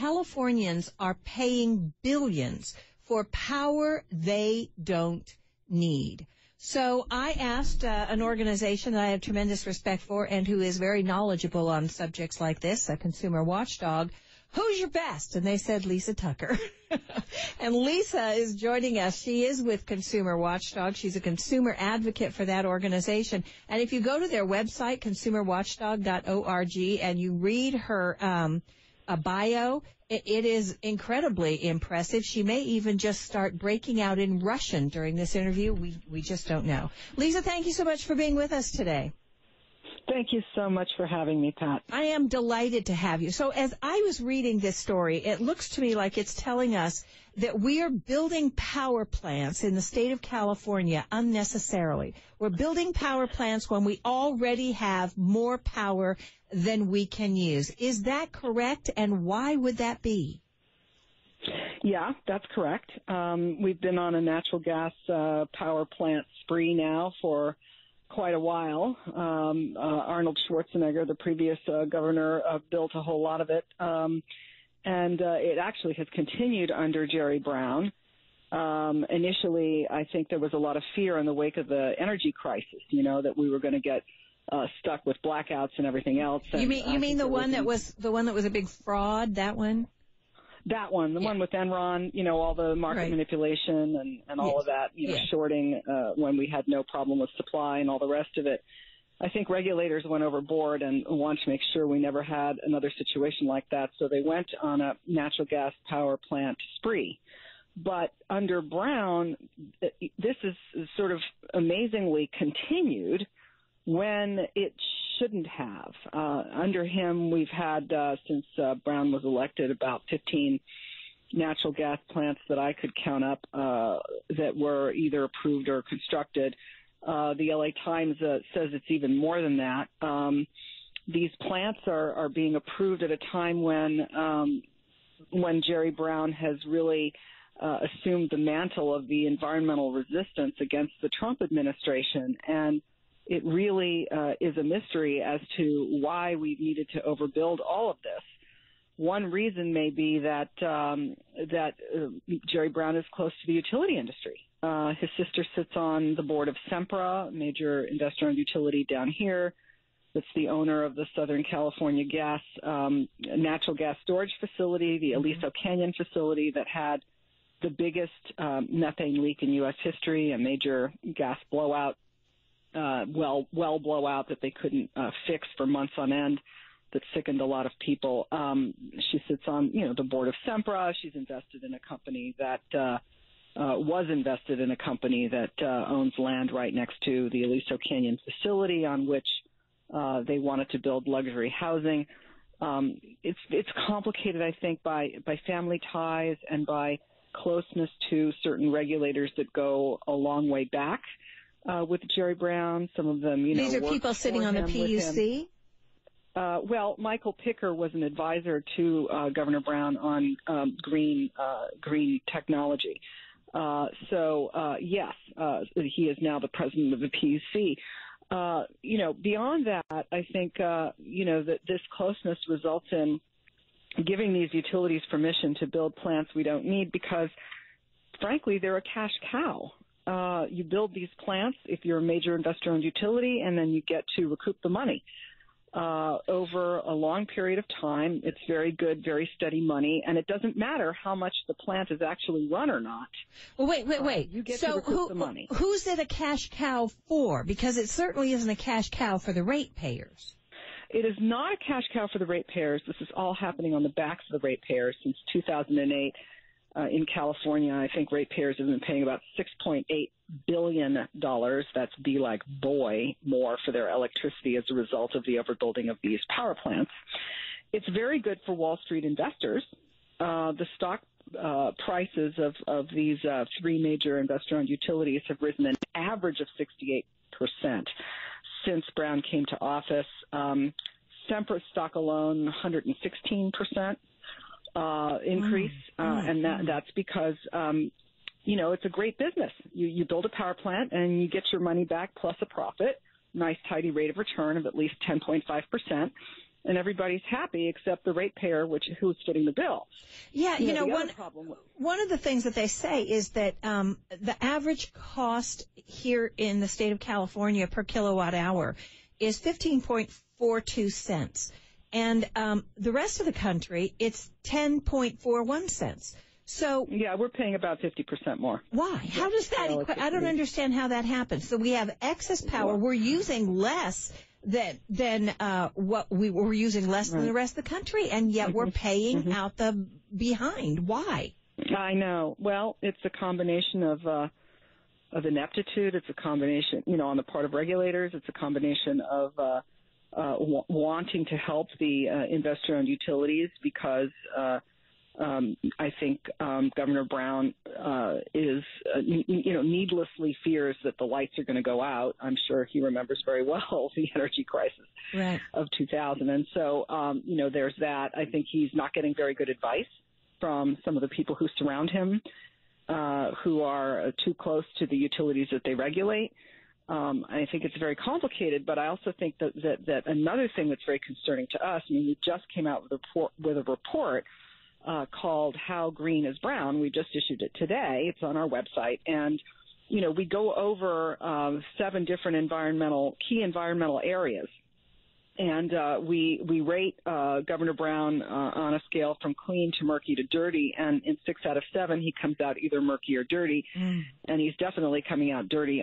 Californians are paying billions for power they don't need. So I asked an organization that I have tremendous respect for and who is very knowledgeable on subjects like this, a consumer watchdog, who's your best? And they said Lisa Tucker. And Lisa is joining us. She is with Consumer Watchdog. She's a consumer advocate for that organization. And if you go to their website, consumerwatchdog.org, and you read her a bio, it is incredibly impressive. She may even just start breaking out in Russian during this interview. We just don't know. Lisa, thank you so much for being with us today. Thank you so much for having me, Pat. I am delighted to have you. So as I was reading this story, it looks to me like it's telling us that we are building power plants in the state of California unnecessarily. We're building power plants when we already have more power than we can use. Is that correct? And why would that be? Yeah, that's correct. We've been on a natural gas power plant spree now for quite a while. Arnold Schwarzenegger, the previous governor, built a whole lot of it. And it actually has continued under Jerry Brown. Initially, I think there was a lot of fear in the wake of the energy crisis, that we were going to get stuck with blackouts and everything else. And you mean the one that was a big fraud, that one? That one, the one with Enron, all the market manipulation and all of that, shorting when we had no problem with supply and all the rest of it. I think regulators went overboard and wanted to make sure we never had another situation like that. So they went on a natural gas power plant spree. But under Brown, this is sort of amazingly continued when it shouldn't have. Under him, we've had, since Brown was elected, about 15 natural gas plants that I could count up that were either approved or constructed. The LA Times says it's even more than that. These plants are being approved at a time when Jerry Brown has really assumed the mantle of the environmental resistance against the Trump administration. And it really is a mystery as to why we've needed to overbuild all of this. One reason may be that Jerry Brown is close to the utility industry. His sister sits on the board of Sempra, a major investor-owned utility down here. That's the owner of the Southern California Gas natural gas storage facility, the Aliso Canyon facility that had the biggest methane leak in U.S. history, a major gas blowout. Well blowout that they couldn't fix for months on end that sickened a lot of people. She sits on, the board of Sempra. She's invested in a company that was invested in a company that owns land right next to the Aliso Canyon facility on which they wanted to build luxury housing. It's complicated, I think, by family ties and by closeness to certain regulators that go a long way back. With Jerry Brown, some of them, These are people sitting on the PUC? Well, Michael Picker was an advisor to Governor Brown on green technology. Yes, he is now the president of the PUC. Beyond that, I think, that this closeness results in giving these utilities permission to build plants we don't need because, frankly, they're a cash cow. You build these plants if you're a major investor-owned utility, and then you get to recoup the money. Over a long period of time, it's very good, very steady money, and it doesn't matter how much the plant is actually run or not. Well, wait. You get to recoup the money. Who's it a cash cow for? Because it certainly isn't a cash cow for the ratepayers. It is not a cash cow for the ratepayers. This is all happening on the backs of the ratepayers since 2008. In California, I think ratepayers have been paying about $6.8 billion. That's B like boy more for their electricity as a result of the overbuilding of these power plants. It's very good for Wall Street investors. The stock prices of these three major investor-owned utilities have risen an average of 68% since Brown came to office. Sempra stock alone, 116%. Increase, and that's because, it's a great business. You build a power plant and you get your money back plus a profit, nice tidy rate of return of at least 10.5%, and everybody's happy except the ratepayer, who's footing the bill. Yeah, one of the things that they say is that the average cost here in the state of California per kilowatt hour is 15.42 cents. And the rest of the country, it's 10.41 cents. So yeah, we're paying about 50% more. Why? How does that? I don't understand how that happens. So we have excess power. We're using less than what we were using less than the rest of the country, and yet we're paying out the behind. Why? I know. Well, it's a combination of ineptitude. It's a combination, on the part of regulators. It's a combination of wanting to help the investor-owned utilities because I think Governor Brown is, needlessly fears that the lights are going to go out. I'm sure he remembers very well the energy crisis of 2000. And so, there's that. I think he's not getting very good advice from some of the people who surround him, who are too close to the utilities that they regulate. I think it's very complicated, but I also think that another thing that's very concerning to us, we just came out with a report called How Green is Brown. We just issued it today. It's on our website. And, we go over 7 different key environmental areas. And we rate Governor Brown on a scale from clean to murky to dirty. And in 6 out of 7, he comes out either murky or dirty. And he's definitely coming out dirty